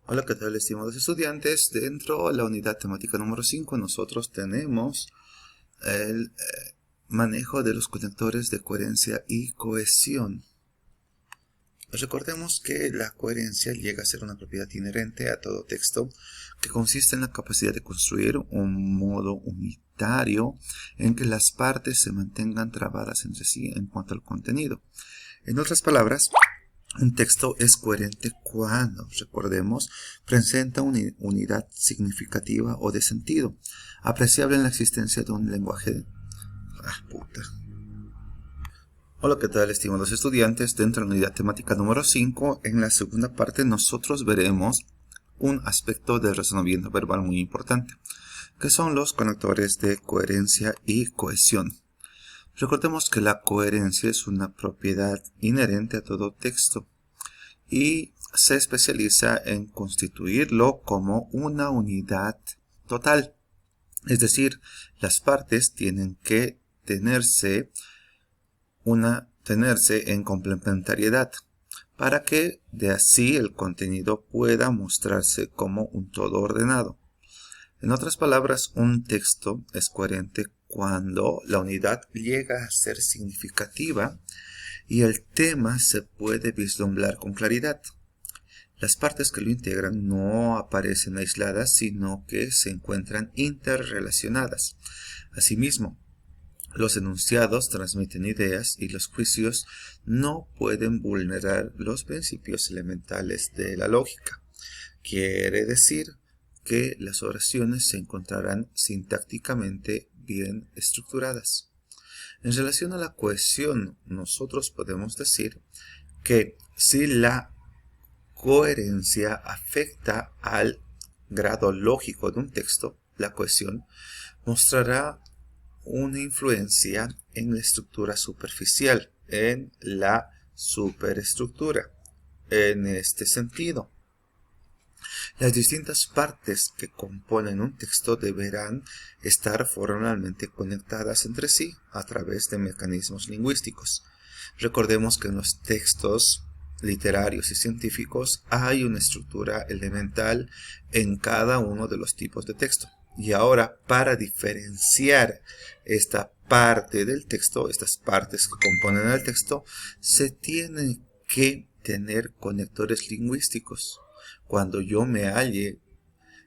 Hola, ¿qué tal, estimados estudiantes? Dentro de la unidad temática número 5 nosotros tenemos el manejo de los conectores de coherencia y cohesión. Recordemos que la coherencia llega a ser una propiedad inherente a todo texto que consiste en la capacidad de construir un modo unitario en que las partes se mantengan trabadas entre sí en cuanto al contenido. En otras palabras, un texto es coherente cuando, recordemos, presenta una unidad significativa o de sentido, apreciable en la existencia de un lenguaje. Hola, ¿qué tal, estimados estudiantes? Dentro de la unidad temática número 5, en la segunda parte nosotros veremos un aspecto del razonamiento verbal muy importante, que son los conectores de coherencia y cohesión. Recordemos que la coherencia es una propiedad inherente a todo texto y se especializa en constituirlo como una unidad total. Es decir, las partes tienen que tenerse en complementariedad para que de así el contenido pueda mostrarse como un todo ordenado. En otras palabras, un texto es coherente cuando la unidad llega a ser significativa y el tema se puede vislumbrar con claridad. Las partes que lo integran no aparecen aisladas, sino que se encuentran interrelacionadas. Asimismo, los enunciados transmiten ideas y los juicios no pueden vulnerar los principios elementales de la lógica. Quiere decir que las oraciones se encontrarán sintácticamente bien estructuradas. En relación a la cohesión, nosotros podemos decir que si la coherencia afecta al grado lógico de un texto, la cohesión mostrará una influencia en la estructura superficial, en la superestructura. En este sentido, las distintas partes que componen un texto deberán estar formalmente conectadas entre sí a través de mecanismos lingüísticos. Recordemos que en los textos literarios y científicos hay una estructura elemental en cada uno de los tipos de texto. Y ahora, para diferenciar esta parte del texto, estas partes que componen el texto, se tienen que tener conectores lingüísticos. Cuando yo me halle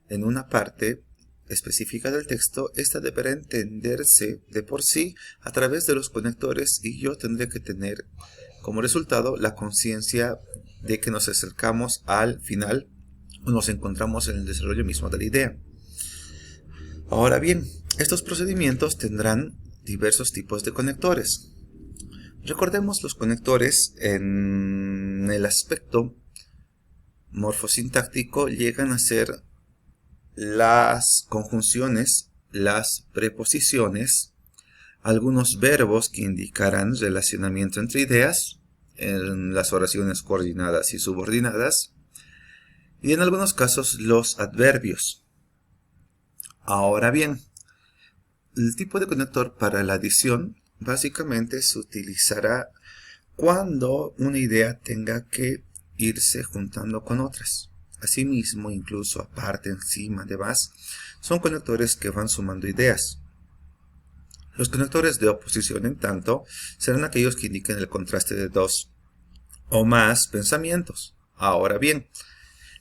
en una parte específica del texto, esta deberá entenderse de por sí a través de los conectores y yo tendré que tener como resultado la conciencia de que nos acercamos al final o nos encontramos en el desarrollo mismo de la idea. Ahora bien, estos procedimientos tendrán diversos tipos de conectores. Recordemos los conectores en el aspecto morfosintáctico llegan a ser las conjunciones, las preposiciones, algunos verbos que indicarán relacionamiento entre ideas en las oraciones coordinadas y subordinadas, y en algunos casos los adverbios. Ahora bien, el tipo de conector para la adición básicamente se utilizará cuando una idea tenga que irse juntando con otras. Asimismo, incluso aparte, encima, además, son conectores que van sumando ideas. Los conectores de oposición, en tanto, serán aquellos que indiquen el contraste de dos o más pensamientos. Ahora bien,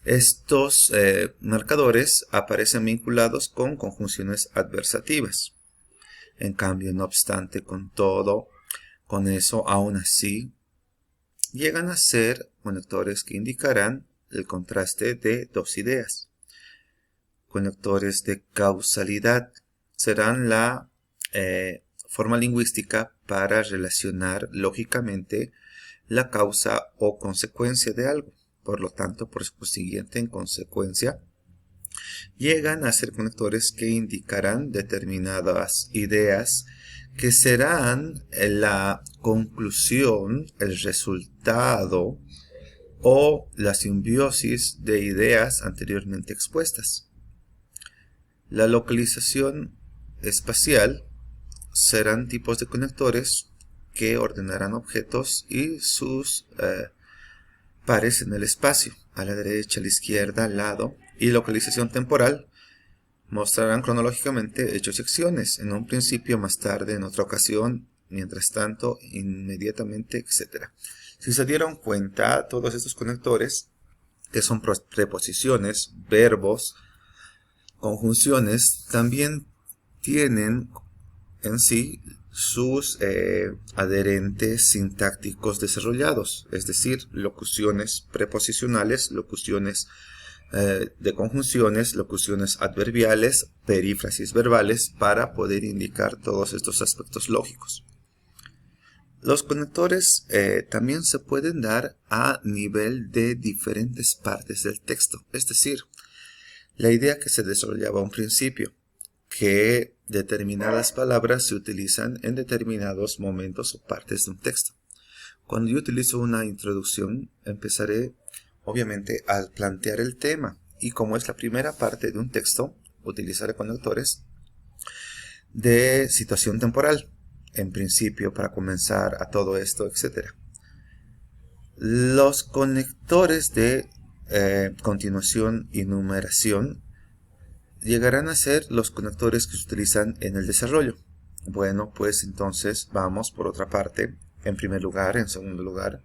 estos marcadores aparecen vinculados con conjunciones adversativas. En cambio, no obstante, con eso, aún así, llegan a ser conectores que indicarán el contraste de dos ideas. Conectores de causalidad serán la forma lingüística para relacionar lógicamente la causa o consecuencia de algo. Por lo tanto, por consiguiente, en consecuencia, llegan a ser conectores que indicarán determinadas ideas que serán la conclusión, el resultado o la simbiosis de ideas anteriormente expuestas. La localización espacial serán tipos de conectores que ordenarán objetos y sus pares en el espacio. a la derecha, a la izquierda, al lado, y localización temporal mostrarán cronológicamente hechos y acciones, en un principio, más tarde, en otra ocasión, mientras tanto, inmediatamente, etc. Si se dieron cuenta, todos estos conectores, que son preposiciones, verbos, conjunciones, también tienen en sí sus adherentes sintácticos desarrollados, es decir, locuciones preposicionales, locuciones de conjunciones, locuciones adverbiales, perífrasis verbales, para poder indicar todos estos aspectos lógicos. Los conectores también se pueden dar a nivel de diferentes partes del texto, es decir, la idea que se desarrollaba a un principio, que determinadas palabras se utilizan en determinados momentos o partes de un texto. Cuando yo utilizo una introducción, empezaré obviamente al plantear el tema, y como es la primera parte de un texto, utilizaré conectores de situación temporal, en principio, para comenzar a todo esto, etc. Los conectores de continuación y numeración llegarán a ser los conectores que se utilizan en el desarrollo. Bueno, pues entonces vamos por otra parte, en primer lugar, en segundo lugar.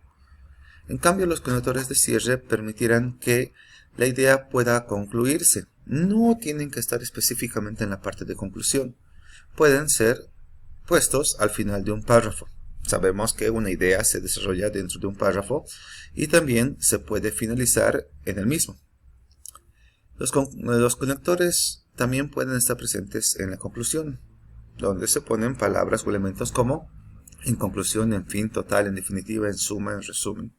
En cambio, los conectores de cierre permitirán que la idea pueda concluirse. No tienen que estar específicamente en la parte de conclusión. Pueden ser puestos al final de un párrafo. Sabemos que una idea se desarrolla dentro de un párrafo y también se puede finalizar en el mismo. Los conectores también pueden estar presentes en la conclusión, donde se ponen palabras o elementos como en conclusión, en fin, total, en definitiva, en suma, en resumen.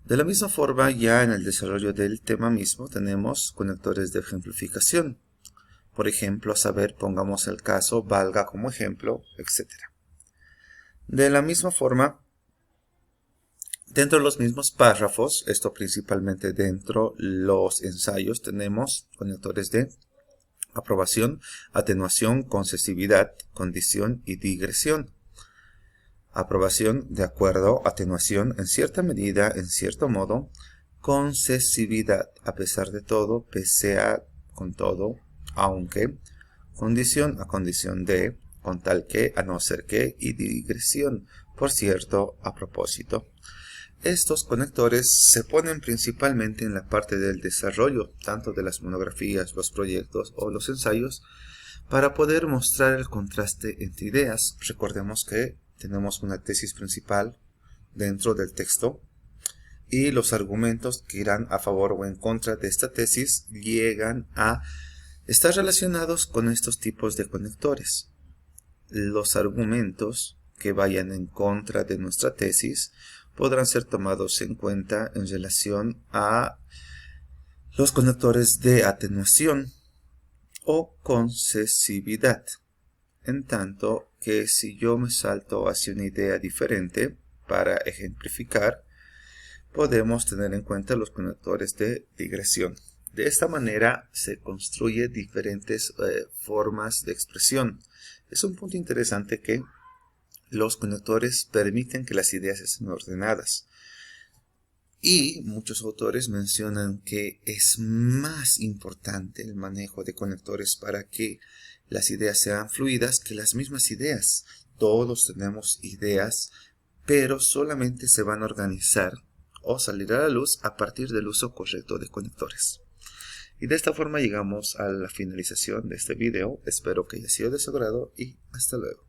De la misma forma, ya en el desarrollo del tema mismo tenemos conectores de ejemplificación. Por ejemplo, a saber, pongamos el caso, valga como ejemplo, etc. De la misma forma, dentro de los mismos párrafos, esto principalmente dentro de los ensayos, tenemos conectores de aprobación, atenuación, concesividad, condición y digresión. Aprobación, de acuerdo, atenuación, en cierta medida, en cierto modo, concesividad, a pesar de todo, pese a, con todo, aunque, condición, a condición de, con tal que, a no ser que, y digresión, por cierto, a propósito. Estos conectores se ponen principalmente en la parte del desarrollo, tanto de las monografías, los proyectos o los ensayos, para poder mostrar el contraste entre ideas. Recordemos que tenemos una tesis principal dentro del texto y los argumentos que irán a favor o en contra de esta tesis llegan a estar relacionados con estos tipos de conectores. Los argumentos que vayan en contra de nuestra tesis podrán ser tomados en cuenta en relación a los conectores de atenuación o concesividad. En tanto que si yo me salto hacia una idea diferente para ejemplificar, podemos tener en cuenta los conectores de digresión. De esta manera se construye diferentes formas de expresión. Es un punto interesante que los conectores permiten que las ideas estén ordenadas. Y muchos autores mencionan que es más importante el manejo de conectores para que las ideas sean fluidas que las mismas ideas. Todos tenemos ideas, pero solamente se van a organizar o salir a la luz a partir del uso correcto de conectores. Y de esta forma llegamos a la finalización de este video. Espero que haya sido de su agrado y hasta luego.